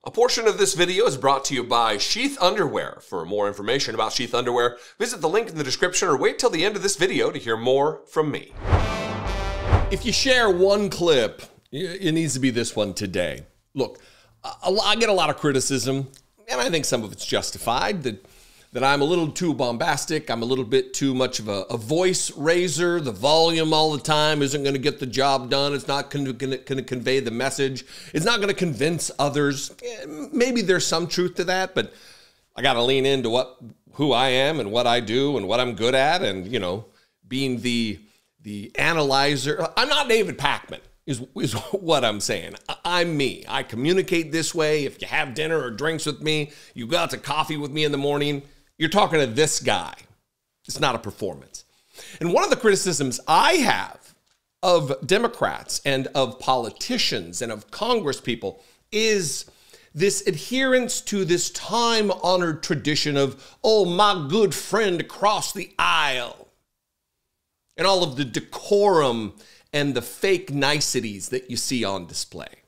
A portion of this video is brought to you by Sheath Underwear. For more information about Sheath Underwear, visit the link in the description or wait till the end of this video to hear more from me. If you share one clip, it needs to be this one today. Look, I get a lot of criticism, and I think some of it's justified, that I'm a little too bombastic. I'm a little bit too much of a voice raiser. The volume all the time isn't going to get the job done. It's not going to convey the message. It's not going to convince others. Maybe there's some truth to that, but I got to lean into who I am and what I do and what I'm good at, and being the analyzer. I'm not David Pakman, is what I'm saying. I'm me. I communicate this way. If you have dinner or drinks with me, you go out to coffee with me in the morning, you're talking to this guy. It's not a performance. And one of the criticisms I have of Democrats and of politicians and of Congress people is this adherence to this time-honored tradition of, oh, my good friend across the aisle, and all of the decorum and the fake niceties that you see on display.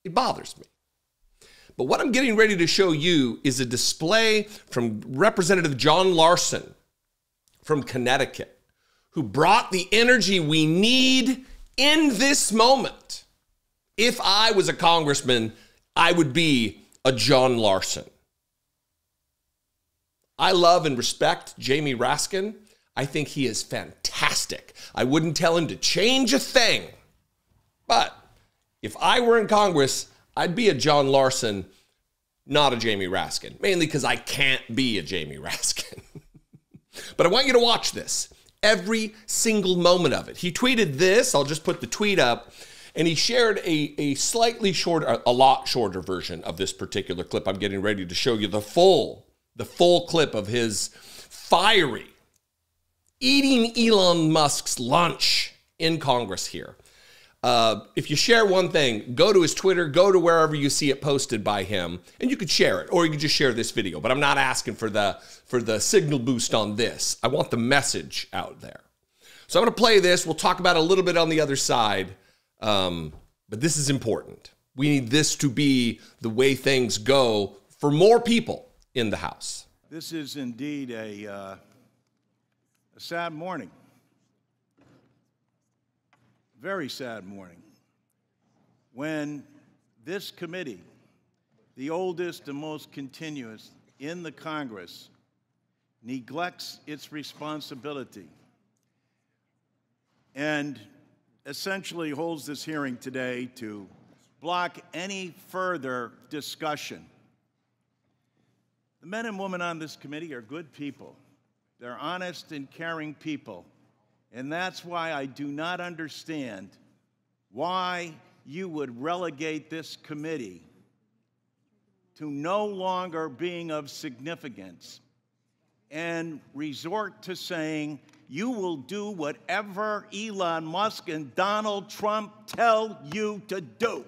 It bothers me. But what I'm getting ready to show you is a display from Representative John Larson from Connecticut, who brought the energy we need in this moment. If I was a congressman, I would be a John Larson. I love and respect Jamie Raskin. I think he is fantastic. I wouldn't tell him to change a thing. But if I were in Congress, I'd be a John Larson, not a Jamie Raskin, mainly because I can't be a Jamie Raskin. But I want you to watch this, every single moment of it. He tweeted this. I'll just put the tweet up. And he shared a slightly shorter, a lot shorter version of this particular clip. I'm getting ready to show you the full clip of his fiery eating Elon Musk's lunch in Congress here. If you share one thing, go to his Twitter, go to wherever you see it posted by him, and you could share it, or you could just share this video. But I'm not asking for the signal boost on this. I want the message out there. So I'm going to play this. We'll talk about it a little bit on the other side, but this is important. We need this to be the way things go for more people in the House. This is indeed a sad morning. Very sad morning, when this committee, the oldest and most continuous in the Congress, neglects its responsibility and essentially holds this hearing today to block any further discussion. The men and women on this committee are good people. They're honest and caring people. And that's why I do not understand why you would relegate this committee to no longer being of significance and resort to saying you will do whatever Elon Musk and Donald Trump tell you to do.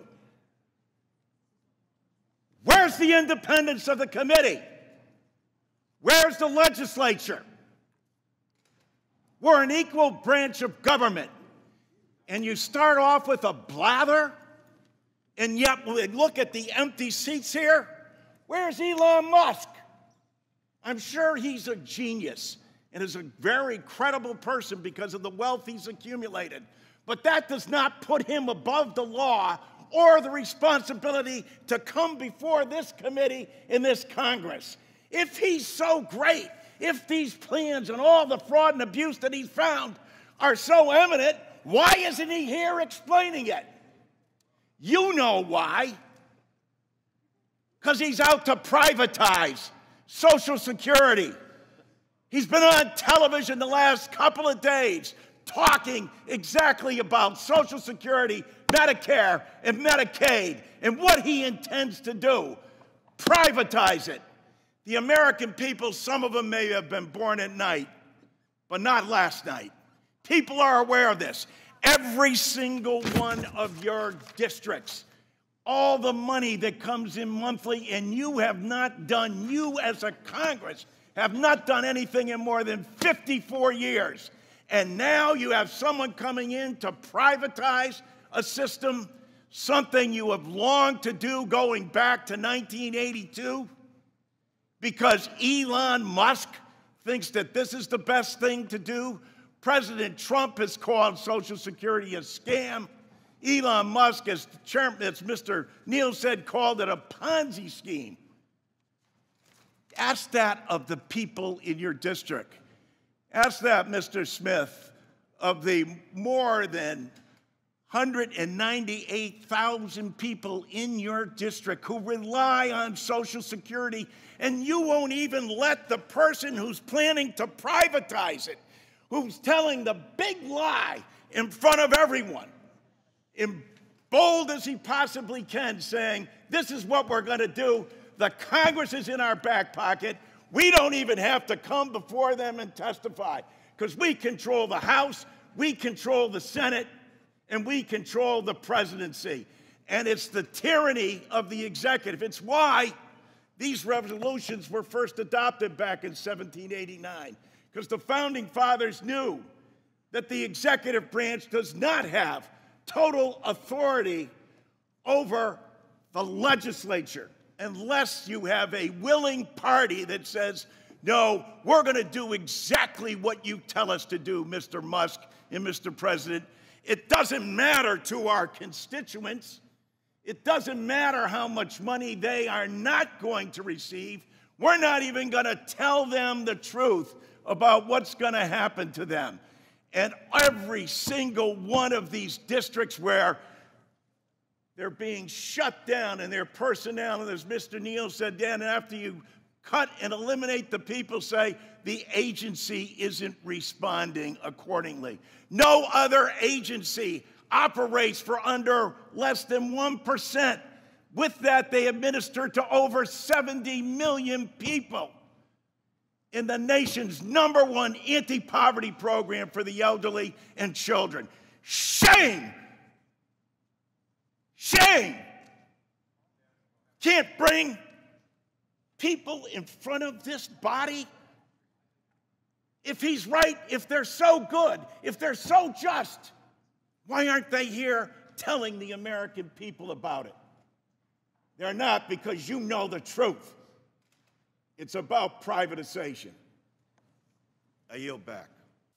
Where's the independence of the committee? Where's the legislature? We're an equal branch of government. And you start off with a blather, and yet when we look at the empty seats here, where's Elon Musk? I'm sure he's a genius and is a very credible person because of the wealth he's accumulated. But that does not put him above the law or the responsibility to come before this committee in this Congress. If he's so great, if these plans and all the fraud and abuse that he's found are so eminent, why isn't he here explaining it? You know why. Because he's out to privatize Social Security. He's been on television the last couple of days talking exactly about Social Security, Medicare, and Medicaid, and what he intends to do. Privatize it. The American people, some of them may have been born at night, but not last night. People are aware of this. Every single one of your districts, all the money that comes in monthly, and you have not done, you as a Congress, have not done anything in more than 54 years. And now you have someone coming in to privatize a system something you have longed to do going back to 1982? Because Elon Musk thinks that this is the best thing to do? President Trump has called Social Security a scam. Elon Musk, as Mr. Neal said, called it a Ponzi scheme. Ask that of the people in your district. Ask that, Mr. Smith, of the more than 198,000 people in your district who rely on Social Security, and you won't even let the person who's planning to privatize it, who's telling the big lie in front of everyone, in bold as he possibly can, saying, this is what we're going to do. The Congress is in our back pocket. We don't even have to come before them and testify because we control the House, we control the Senate, and we control the presidency. And it's the tyranny of the executive. It's why these resolutions were first adopted back in 1789, because the founding fathers knew that the executive branch does not have total authority over the legislature unless you have a willing party that says, no, we're going to do exactly what you tell us to do, Mr. Musk and Mr. President. It doesn't matter to our constituents. It doesn't matter how much money they are not going to receive. We're not even going to tell them the truth about what's going to happen to them. And every single one of these districts where they're being shut down and their personnel, and as Mr. Neal said, Dan, after you cut and eliminate the people, say the agency isn't responding accordingly. No other agency operates for under less than 1%. With that, they administer to over 70 million people in the nation's #1 anti-poverty program for the elderly and children. Shame! Shame! Can't bring people in front of this body? If he's right, if they're so good, if they're so just, why aren't they here telling the American people about it? They're not, because you know the truth. It's about privatization. I yield back.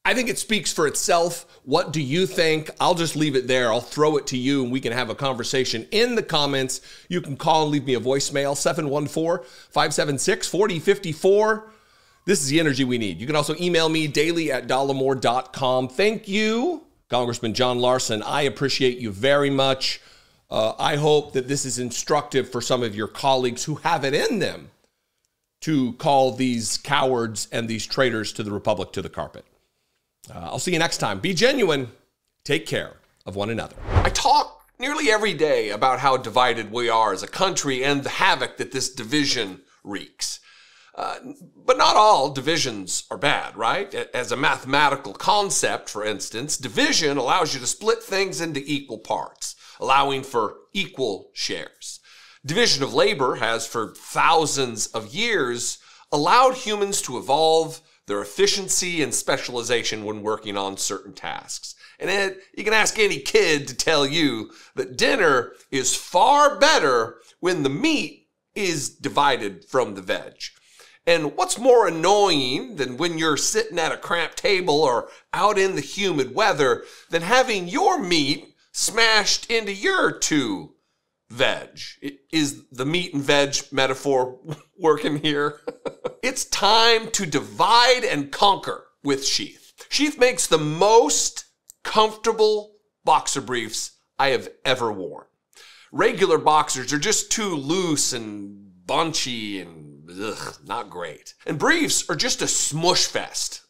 I think it speaks for itself. What do you think? I'll just leave it there. I'll throw it to you and we can have a conversation in the comments. You can call and leave me a voicemail, 714-576-4054. This is the energy we need. You can also email me daily@dollemore.com. Thank you, Congressman John Larson. I appreciate you very much. I hope that this is instructive for some of your colleagues who have it in them to call these cowards and these traitors to the Republic to the carpet. I'll see you next time. Be genuine. Take care of one another. I talk nearly every day about how divided we are as a country and the havoc that this division wreaks. But not all divisions are bad, right? As a mathematical concept, for instance, division allows you to split things into equal parts, allowing for equal shares. Division of labor has, for thousands of years, allowed humans to evolve their efficiency and specialization when working on certain tasks. And you can ask any kid to tell you that dinner is far better when the meat is divided from the veg. And what's more annoying than when you're sitting at a cramped table or out in the humid weather than having your meat smashed into your two veg? Is the meat and veg metaphor working here? It's time to divide and conquer with Sheath. Sheath makes the most comfortable boxer briefs I have ever worn. Regular boxers are just too loose and bunchy and not great. And briefs are just a smush fest.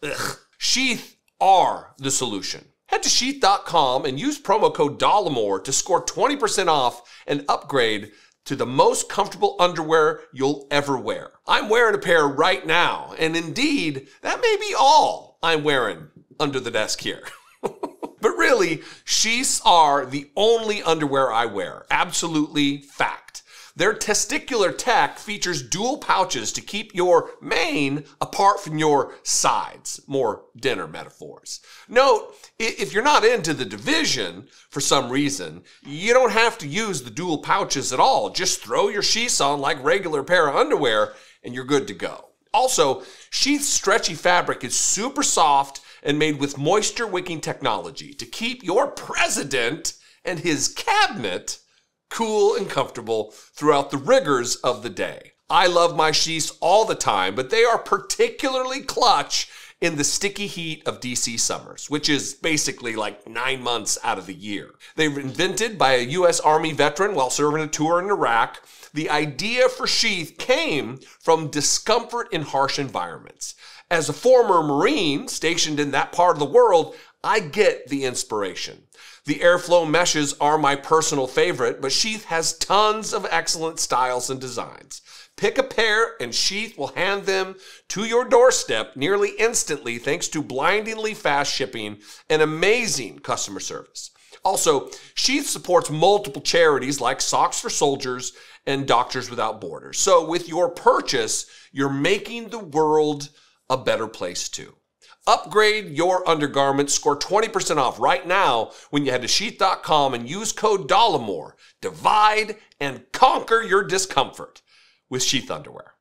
Sheath are the solution. Head to sheath.com and use promo code Dollemore to score 20% off and upgrade to the most comfortable underwear you'll ever wear. I'm wearing a pair right now, and indeed, that may be all I'm wearing under the desk here. But really, sheaths are the only underwear I wear. Absolutely fact. Their testicular tech features dual pouches to keep your mane apart from your sides. More dinner metaphors. Note, if you're not into the division for some reason, you don't have to use the dual pouches at all. Just throw your sheaths on like regular pair of underwear and you're good to go. Also, Sheath's stretchy fabric is super soft and made with moisture-wicking technology to keep your president and his cabinet cool and comfortable throughout the rigors of the day. I love my sheaths all the time, but they are particularly clutch in the sticky heat of DC summers, which is basically like 9 months out of the year. They were invented by a U.S. Army veteran while serving a tour in Iraq. The idea for sheath came from discomfort in harsh environments. As a former Marine stationed in that part of the world, I get the inspiration. The airflow meshes are my personal favorite, but Sheath has tons of excellent styles and designs. Pick a pair and Sheath will hand them to your doorstep nearly instantly thanks to blindingly fast shipping and amazing customer service. Also, Sheath supports multiple charities like Socks for Soldiers and Doctors Without Borders. So with your purchase, you're making the world a better place too. Upgrade your undergarments, score 20% off right now when you head to sheath.com and use code Dollemore. Divide and conquer your discomfort with Sheath underwear.